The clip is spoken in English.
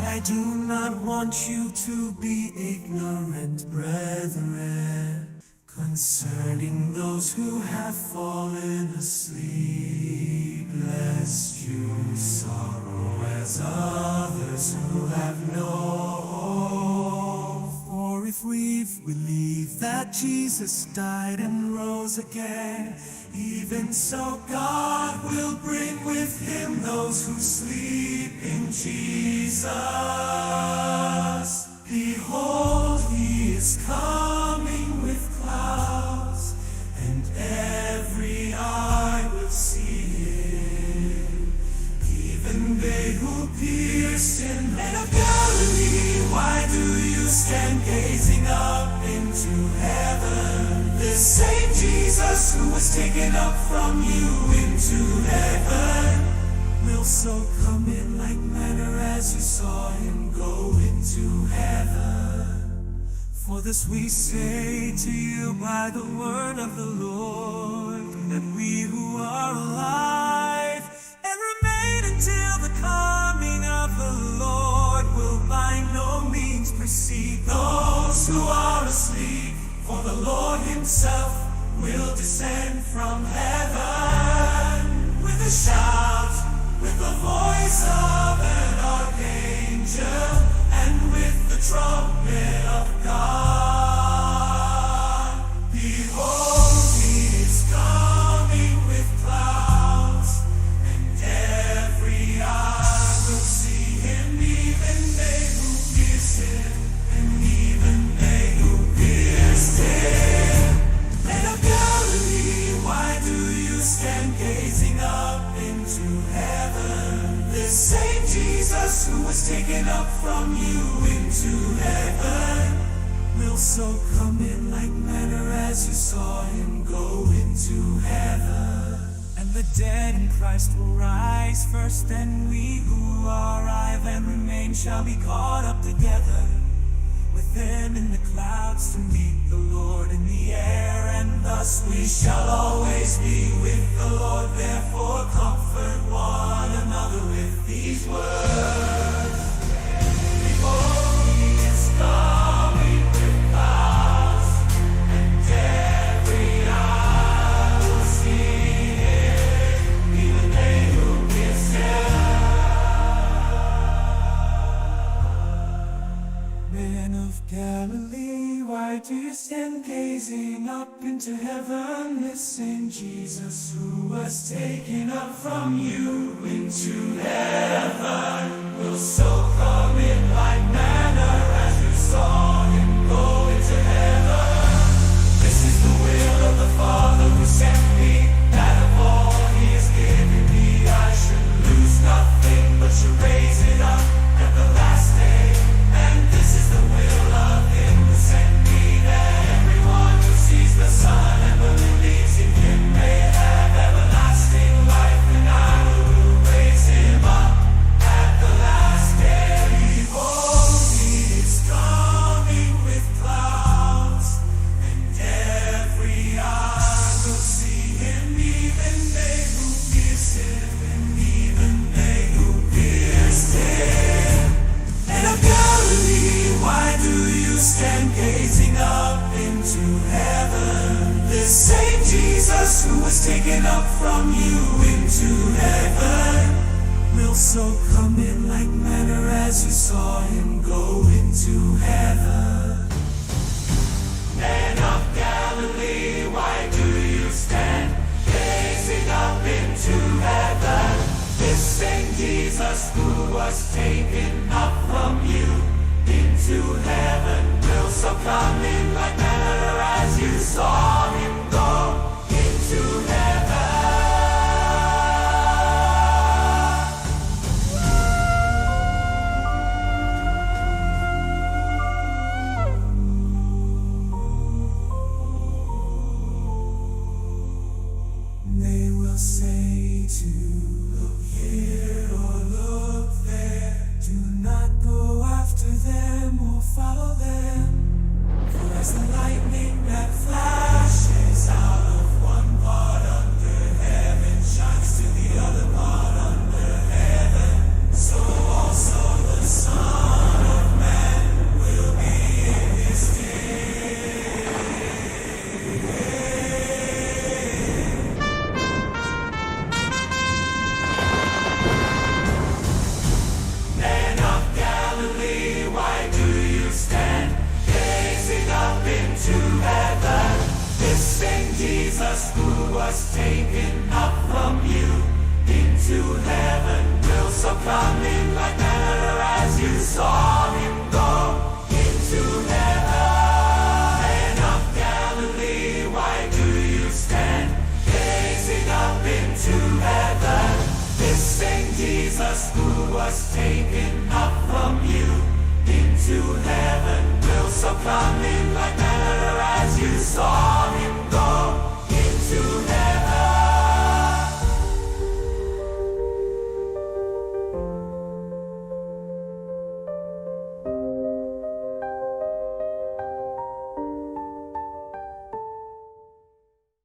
But I do not want you to be ignorant, brethren, concerning those who have fallen asleep, lest you sorrow as others who have no hope. For if we've believed that Jesus died and rose again, even so God will bring with him those who sleep in Jesus. Behold, he is coming with clouds, and every eye will see him, even they who pierced him. Men of Galilee, why do you stand gazing up into heaven? This same Jesus who was taken up from you into heaven will so come in like manner as you saw him go into heaven. For this we say to you by the word of the Lord, that we who are alive and remain until the coming of the Lord will by no means precede those who are asleep. For the Lord himself will descend from heaven with a shout, with the voice of an archangel, and with the trumpet of God. Behold, he is coming with clouds, and every eye will see him, even they who pierced him, and even they who pierced him. Men of Galilee, why do you stand gazing up into heaven? This same Jesus who was taken up from you into heaven will so come in like manner as you saw him go into heaven. And the dead in Christ will rise first, and we who are alive and remain shall be caught up together with them in the clouds to meet the Lord in the air, and thus we shall always be with the Lord. Therefore comfort one another with these words. Behold, he is coming with clouds, and every eye will see him, even they who pierced him. Men of Galilee, why do you stand gazing up into heaven? This same Jesus who was taken up from you into heaven will so come in like manner as you saw him go into heaven. This is the will of the Father who sent me, that of all he has given me I should lose nothing, but should raise it up at the last day. And this is the will of him who sent me, that everyone who sees the Son and believes in him may have everlasting life, and I will raise him up at the last day. Behold, he is coming with clouds, and every eye will see him, even they who pierced him, and even they who pierced him. Men of Galilee, why do you stand gazing up into heaven? This same Jesus who was taken up from you into heaven will so come in like manner as you saw him go into heaven. Men of Galilee, why do you stand gazing up into heaven? This same Jesus who was taken up from you into heaven will so come in like manner as you saw him go into heaven. They will say to look here or look there, do not go after them or follow them. For as the lightning that flashes who was taken up from you into heaven will so come in like manner as you saw him go into heaven of Galilee. Why do you stand gazing up into heaven? This same Jesus who was taken up from you into heaven will so come in